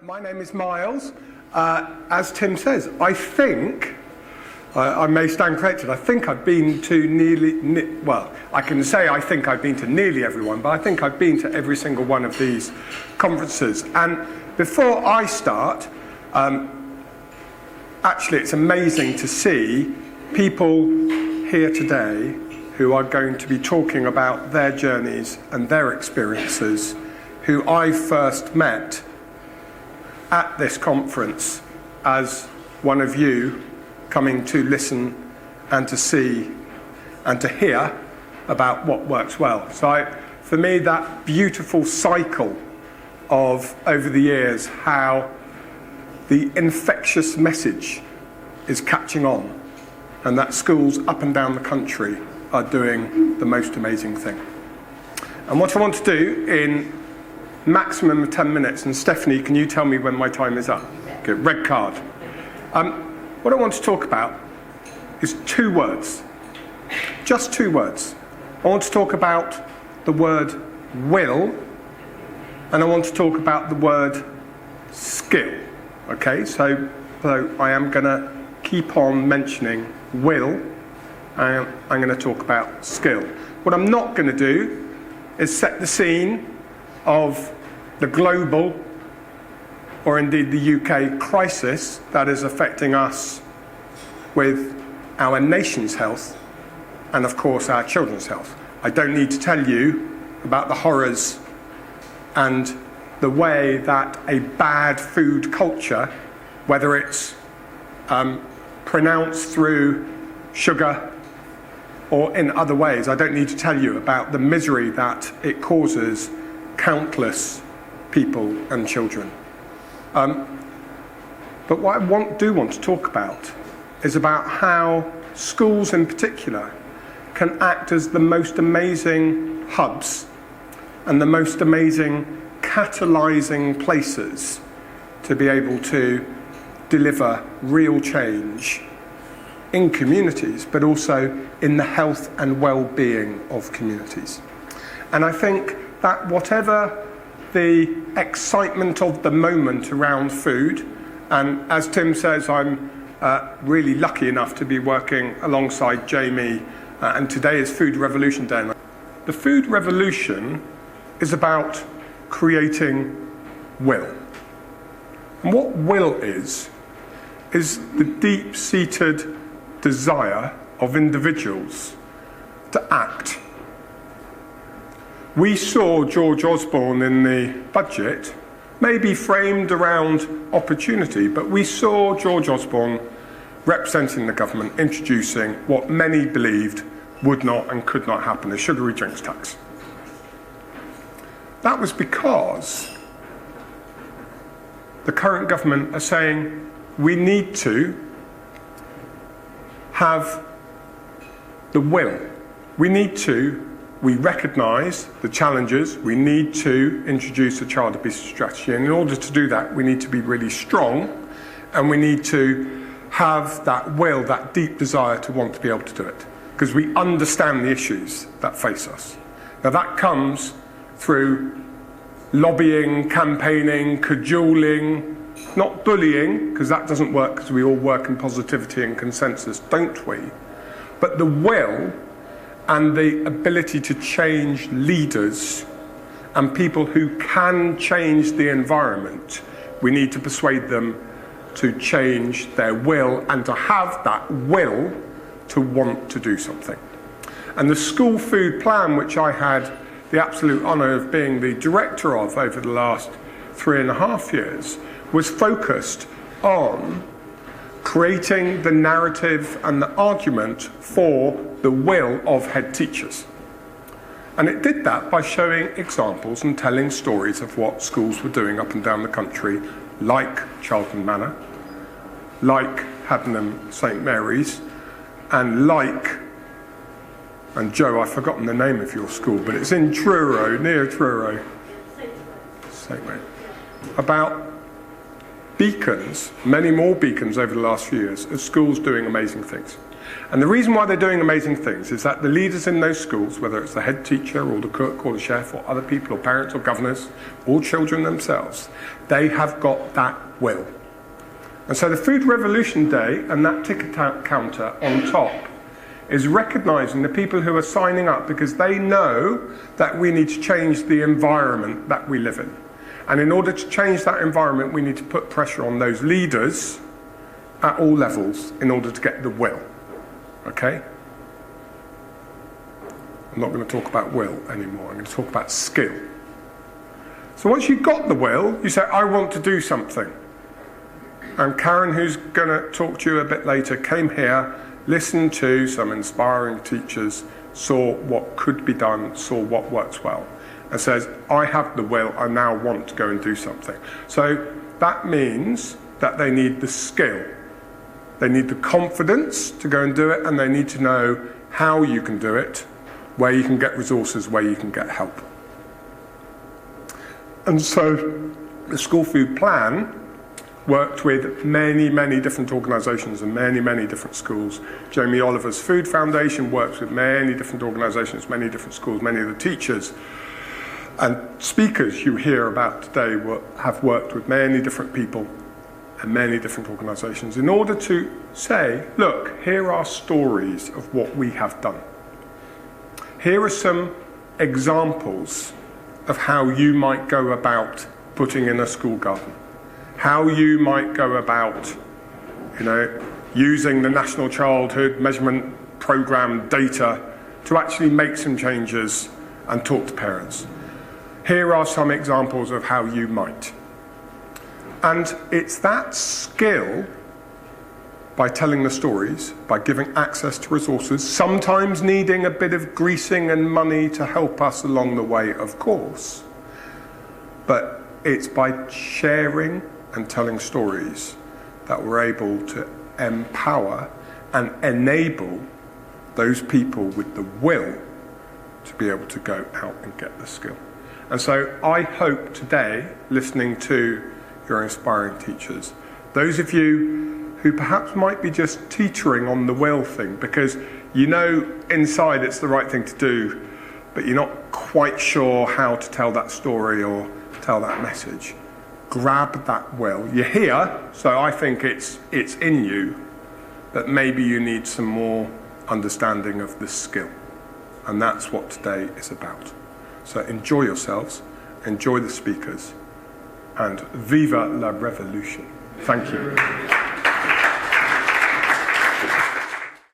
My name is Miles. As Tim says, I think, I may stand corrected, I think I've been to I can say I think I've been to nearly everyone, but I think I've been to every single one of these conferences. And before I start, actually it's amazing to see people here today who are going to be talking about their journeys and their experiences, who I first met at this conference as one of you coming to listen and to see and to hear about what works well. So for me, that beautiful cycle of over the years, how the infectious message is catching on and that schools up and down the country are doing the most amazing thing. And what I want to do in maximum of 10 minutes, and Stephanie, can you tell me when my time is up? Okay, red card. What I want to talk about is two words, just two words. I want to talk about the word will, and I want to talk about the word skill. Okay, so I am going to keep on mentioning will, and I'm going to talk about skill. What I'm not going to do is set the scene of the global, or indeed the UK crisis that is affecting us with our nation's health and of course our children's health. I don't need to tell you about the horrors and the way that a bad food culture, whether it's pronounced through sugar or in other ways, I don't need to tell you about the misery that it causes countless people and children. But what I do want to talk about is about how schools in particular can act as the most amazing hubs and the most amazing catalysing places to be able to deliver real change in communities, but also in the health and well-being of communities. And I think that whatever the excitement of the moment around food, and as Tim says, I'm really lucky enough to be working alongside Jamie, and today is Food Revolution Day. The Food Revolution is about creating will. And what will is the deep-seated desire of individuals to act. We saw George Osborne in the budget, maybe framed around opportunity, but we saw George Osborne representing the government, introducing what many believed would not and could not happen, a sugary drinks tax. That was because the current government are saying we need to have the will. We recognise the challenges, we need to introduce a child obesity strategy, and in order to do that we need to be really strong and we need to have that will, that deep desire to want to be able to do it, because we understand the issues that face us. Now that comes through lobbying, campaigning, cajoling, not bullying, because that doesn't work, because we all work in positivity and consensus, don't we? But the will and the ability to change leaders and people who can change the environment, we need to persuade them to change their will and to have that will to want to do something. And the school food plan, which I had the absolute honour of being the director of over the last 3.5 years, was focused on creating the narrative and the argument for the will of head teachers. And it did that by showing examples and telling stories of what schools were doing up and down the country, like Charlton Manor, like Haddenham St Mary's, and Joe, I've forgotten the name of your school, but it's in Truro, near Truro. St Mary. About beacons, many more beacons over the last few years, of schools doing amazing things. And the reason why they're doing amazing things is that the leaders in those schools, whether it's the head teacher or the cook or the chef or other people or parents or governors or children themselves, they have got that will. And so the Food Revolution Day and that ticket counter on top is recognising the people who are signing up because they know that we need to change the environment that we live in. And in order to change that environment, we need to put pressure on those leaders at all levels in order to get the will. Okay? I'm not going to talk about will anymore. I'm going to talk about skill. So once you've got the will, you say, I want to do something. And Karen, who's going to talk to you a bit later, came here, listened to some inspiring teachers, saw what could be done, saw what works well, and says, I have the will, I now want to go and do something. So that means that they need the skill. They need the confidence to go and do it, and they need to know how you can do it, where you can get resources, where you can get help. And so the School Food Plan worked with many, many different organisations and many, many different schools. Jamie Oliver's Food Foundation works with many different organisations, many different schools, many of the teachers and speakers you hear about today have worked with many different people and many different organisations in order to say, look, here are stories of what we have done. Here are some examples of how you might go about putting in a school garden. How you might go about, using the National Childhood Measurement Programme data to actually make some changes and talk to parents. Here are some examples of how you might. And it's that skill, by telling the stories, by giving access to resources, sometimes needing a bit of greasing and money to help us along the way, of course, but it's by sharing and telling stories that we're able to empower and enable those people with the will to be able to go out and get the skill. And so I hope today, listening to your inspiring teachers, those of you who perhaps might be just teetering on the will thing because you know inside it's the right thing to do, but you're not quite sure how to tell that story or tell that message, grab that will. You're here, so I think it's in you, but maybe you need some more understanding of the skill. And that's what today is about. So enjoy yourselves, enjoy the speakers, and viva la revolution. Thank you.